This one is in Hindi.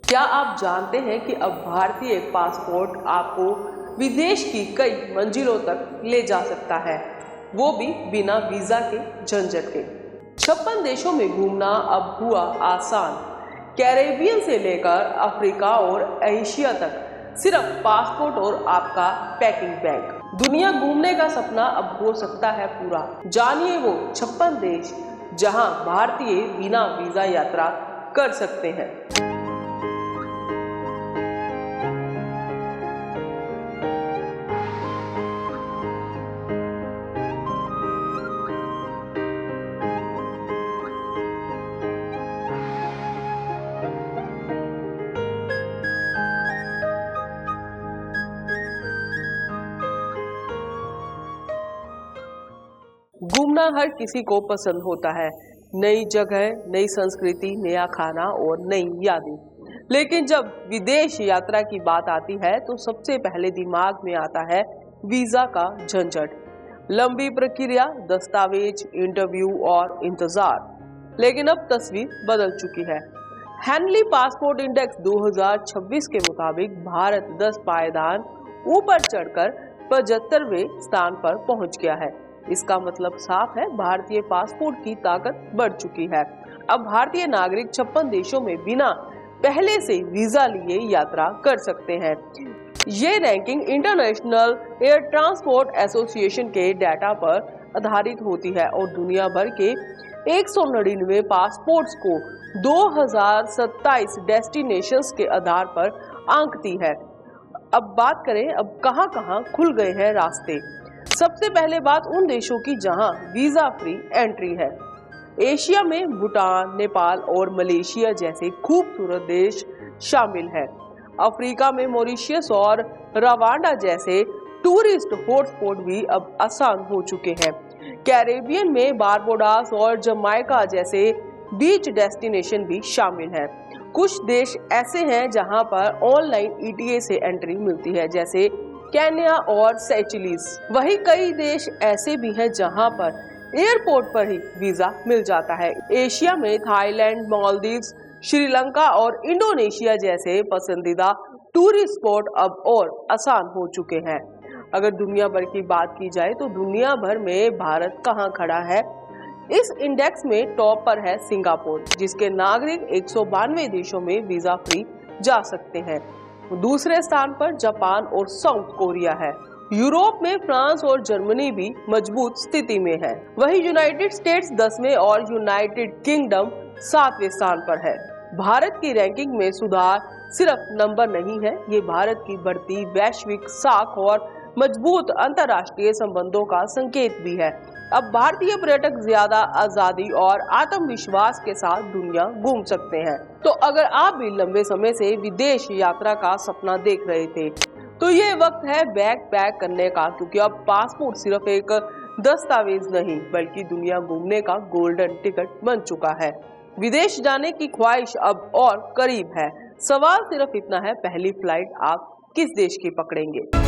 क्या आप जानते हैं कि अब भारतीय पासपोर्ट आपको विदेश की कई मंजिलों तक ले जा सकता है, वो भी बिना वीजा के झंझट के। 56 देशों में घूमना अब हुआ आसान। कैरेबियन से लेकर अफ्रीका और एशिया तक सिर्फ पासपोर्ट और आपका पैकिंग बैग। दुनिया घूमने का सपना अब हो सकता है पूरा। जानिए वो 56 देश जहां भारतीय बिना वीजा यात्रा कर सकते हैं। घूमना हर किसी को पसंद होता है। नई जगह, नई संस्कृति, नया खाना और नई यादें। लेकिन जब विदेश यात्रा की बात आती है तो सबसे पहले दिमाग में आता है वीजा का झंझट। लंबी प्रक्रिया, दस्तावेज, इंटरव्यू और इंतजार। लेकिन अब तस्वीर बदल चुकी है। हेनली पासपोर्ट इंडेक्स 2026 के मुताबिक भारत 10 पायदान ऊपर चढ़कर 75वें स्थान पर पहुंच गया है। इसका मतलब साफ है, भारतीय पासपोर्ट की ताकत बढ़ चुकी है। अब भारतीय नागरिक 56 देशों में बिना पहले से वीजा लिए यात्रा कर सकते हैं। ये ranking international air transport association के डाटा पर आधारित होती है और दुनिया भर के 199 पासपोर्ट्स को 2027 डेस्टिनेशंस के आधार पर आंकती है। अब बात करें अब कहां-कहां खुल गए हैं रास्ते। सबसे पहले बात उन देशों की जहां वीजा फ्री एंट्री है। एशिया में भूटान, नेपाल और मलेशिया जैसे खूबसूरत देश शामिल हैं। अफ्रीका में मॉरिशस और रवांडा जैसे टूरिस्ट हॉटस्पॉट भी अब आसान हो चुके हैं। कैरेबियन में बारबोडास और जमाइका जैसे बीच डेस्टिनेशन भी शामिल हैं। कुछ देश ऐसे हैं जहां पर ऑनलाइन ईटीए से एंट्री मिलती है, जैसे केन्या और सेचेल्स। वही कई देश ऐसे भी हैं जहां पर एयरपोर्ट पर ही वीजा मिल जाता है। एशिया में थाईलैंड, मालदीव्स, श्रीलंका और इंडोनेशिया जैसे पसंदीदा टूरिस्ट स्पॉट अब और आसान हो चुके हैं। अगर दुनिया भर की बात की जाए तो दुनिया भर में भारत कहां खड़ा है? इस इंडेक्स में टॉप पर है सिंगापुर, जिसके नागरिक 192 देशों में वीजा फ्री जा सकते हैं। दूसरे स्थान पर जापान और साउथ कोरिया है। यूरोप में फ्रांस और जर्मनी भी मजबूत स्थिति में है। वहीं यूनाइटेड स्टेट्स 10वें और यूनाइटेड किंगडम 7वें स्थान पर है। भारत की रैंकिंग में सुधार सिर्फ नंबर नहीं है, ये भारत की बढ़ती वैश्विक साख और मजबूत अंतर्राष्ट्रीय संबंधों का संकेत भी है। अब भारतीय पर्यटक ज्यादा आजादी और आत्मविश्वास के साथ दुनिया घूम सकते हैं। तो अगर आप भी लंबे समय से विदेश यात्रा का सपना देख रहे थे तो ये वक्त है बैग पैक करने का, क्योंकि अब पासपोर्ट सिर्फ एक दस्तावेज नहीं बल्कि दुनिया घूमने का गोल्डन टिकट बन चुका है। विदेश जाने की ख्वाहिश अब और करीब है। सवाल सिर्फ इतना है, पहली फ्लाइट आप किस देश की पकड़ेंगे।